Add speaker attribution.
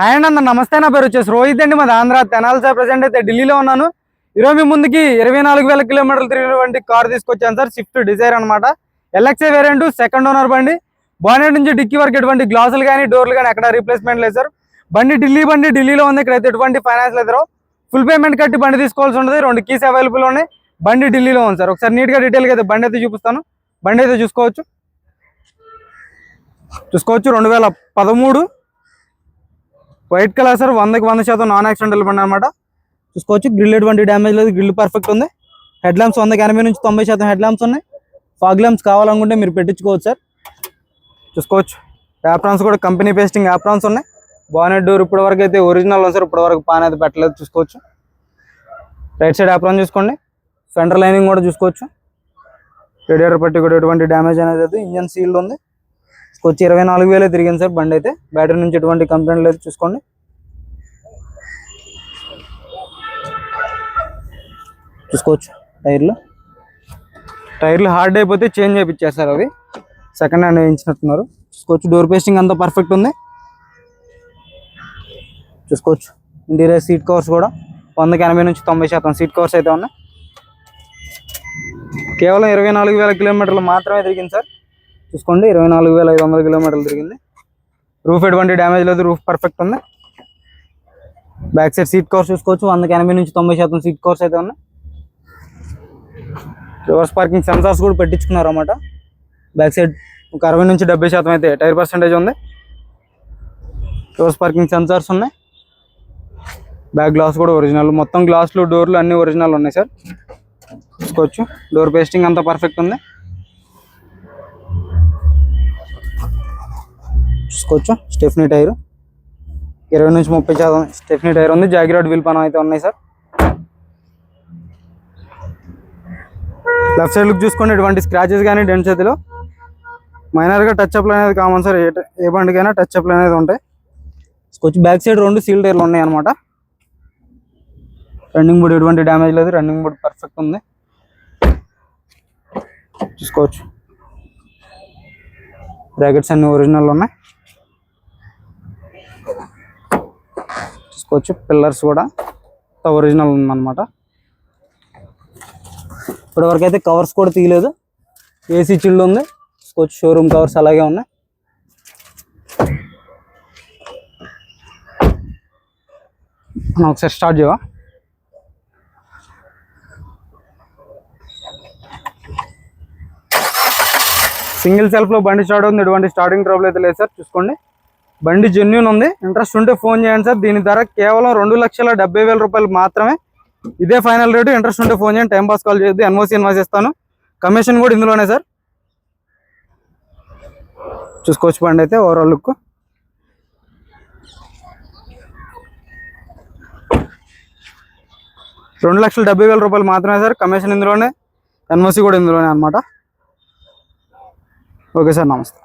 Speaker 1: Hi అండి, నమస్తే. నా పేరు వచ్చేసి రోహిత్ అండి. మాది ఆంధ్ర తెనాలి సార్. ప్రెసెంట్ అయితే ఢిల్లీలో ఉన్నాను. ఈరోజు మీ ముందుకి 24,000 కిలోమీటర్లు తిరిగినటువంటి కార్ తీసుకొచ్చాను సార్. స్విఫ్ట్ డిజైర్ అనమాట. ఎల్ఎక్స్ఐ వేరియంట్, సెకండ్ ఓనర్ బండి. బానెట్ నుంచి డిక్కీ వరకు ఎటువంటి గ్లాసులు కానీ డోర్లు కానీ ఎక్కడ రీప్లేస్మెంట్ లేదు సార్. బండి ఢిల్లీలో ఉంది. ఇక్కడైతే ఎటువంటి ఫైనాన్స్ లేదు. ఫుల్ పేమెంట్ కట్టి బండి తీసుకోవాల్సి ఉంటుంది. 2 కీస్ అవైలబుల్ ఉన్నాయి. బండి ఢిల్లీలో ఉంది సార్. ఒకసారి నీట్గా డీటెయిల్గా అయితే బండి అయితే చూపిస్తాను. బండి అయితే చూసుకోవచ్చు 2013 white colour sir. 100% non accidental బండి అనమాట. చూసుకోవచ్చు. గ్రిల్ ఎటువంటి డ్యామేజ్ లేదు. గ్రిల్ పర్ఫెక్ట్ ఉంది. హెడ్ ల్యాంప్స్ 180 నుంచి 90% హెడ్ ల్యాంప్స్ ఉన్నాయి. ఫాగ్ ల్యాంప్స్ కావాలనుకుంటే మీరు పెట్టించుకోవచ్చు సార్. చూసుకోవచ్చు. యాప్రాన్స్ కూడా కంపెనీ పేస్టింగ్ యాప్రాన్స్ ఉన్నాయి. బానెట్ డోర్ ఇప్పటి వరకు అయితే ఒరిజినల్ ఉంది సార్. ఇప్పటి వరకు పాన్ అయితే పెట్టలేదు. చూసుకోవచ్చు. రైట్ సైడ్ యాప్రాన్ చూసుకోండి. ఫెండర్ లైనింగ్ కూడా చూసుకోవచ్చు. రేడియేటర్ పట్టి కూడా ఎటువంటి డ్యామేజ్ అనేది లేదు. ఇంజన్ సీల్డ్ ఉంది. వచ్చి 24,000 తిరిగింది సార్ బండి అయితే. బ్యాటరీ నుంచి ఎటువంటి కంప్లైంట్ లేదు. చూసుకోండి. చూసుకోవచ్చు. టైర్లు హార్డ్ అయిపోతే చేంజ్ చేయించారు సార్. అవి సెకండ్ హ్యాండ్ వేయించినట్టున్నారు. చూసుకోవచ్చు. డోర్ పేస్టింగ్ అంతా పర్ఫెక్ట్ ఉంది. చూసుకోవచ్చు. ఇంటీరియర్ సీట్ కవర్స్ కూడా 180 నుంచి 90% సీట్ కవర్స్ అయితే ఉన్నాయి. కేవలం 24,000 కిలోమీటర్లు మాత్రమే తిరిగింది సార్. చూసుకోండి. 24,500 కిలోమీటర్లు తిరిగింది. రూఫ్ ఎటువంటి డ్యామేజ్ లేదు. రూఫ్ పర్ఫెక్ట్ ఉంది. బ్యాక్ సైడ్ సీట్ కవర్స్ చూసుకోవచ్చు. 180 నుంచి 90% సీట్ కవర్స్ అయితే ఉన్నాయి. రివర్స్ పార్కింగ్ సెన్సార్స్ కూడా పెట్టించుకున్నారు అన్నమాట. బ్యాక్ సైడ్ ఒక 60 నుంచి 70% అయితే టైర్ పర్సెంటేజ్ ఉంది. రివర్స్ పార్కింగ్ సెన్సార్స్ ఉన్నాయి. బ్యాక్ గ్లాస్ కూడా ఒరిజినల్. మొత్తం గ్లాసులు డోర్లు అన్ని ఒరిజినల్ ఉన్నాయి సార్. చూసుకోవచ్చు. డోర్ పేస్టింగ్ అంతా పర్ఫెక్ట్ ఉంది. చూసుకోవచ్చు. స్టెఫ్నీ టైర్ 20 నుంచి 30% స్టెఫ్నీ టైర్ ఉంది. జాగిరాడ్ వీల్ పానం అయితే ఉన్నాయి సార్. లెఫ్ట్ సైడ్ లుక్ చూసుకోండి. ఎటువంటి స్క్రాచెస్ కానీ డెంట్స్ అయితే మైనర్గా టచ్ అప్లు అనేది కామన్ సార్. ఏ బండికైనా టచ్ అప్లు అనేది ఉంటాయి. చూసుకోవచ్చు. బ్యాక్ సైడ్ 2 సీల్ టైర్లు ఉన్నాయి అనమాట. రన్నింగ్ బోర్డ్ ఎటువంటి డ్యామేజ్ లేదు. రన్నింగ్ బోర్డ్ పర్ఫెక్ట్ ఉంది. చూసుకోవచ్చు. బ్రాకెట్స్ అన్ని ఒరిజినల్ ఉన్నాయి. చూసుకోవచ్చు. పిల్లర్స్ కూడా ఒరిజినల్ ఉందన్నమాట. ఇప్పటివరకు అయితే కవర్స్ కూడా తీయలేదు. ఏసీ చిల్డ్ ఉంది. చూసుకోవచ్చు. షోరూమ్ కవర్స్ అలాగే ఉన్నాయి. మనం ఒకసారి స్టార్ట్ చేయవా? సింగిల్ సెల్ఫ్లో బండి స్టార్ట్ అవుతుంది. ఎటువంటి స్టార్టింగ్ ట్రబుల్ అయితే లేదు సార్. చూసుకోండి. బండి జెన్యూన్ ఉంది. ఇంట్రెస్ట్ ఉంటే ఫోన్ చేయండి సార్. దీని ధర కేవలం 2,70,000 రూపాయలు మాత్రమే. ఇదే ఫైనల్ రేటు. ఇంట్రెస్ట్ ఉంటే ఫోన్ చేయండి. టైం పాస్ కాల్ చేయొద్దు. ఎన్ఓసి ఇన్వాయిస్ ఇస్తాను. కమిషన్ కూడా ఇందులోనే సార్. చూసుకోవచ్చు. బండి అయితే ఓవరాల్ లుక్. ₹2,70,000 మాత్రమే సార్. కమిషన్ ఇందులోనే, ఎన్ఓసి కూడా ఇందులోనే అనమాట. ఓకే సార్, నమస్తే.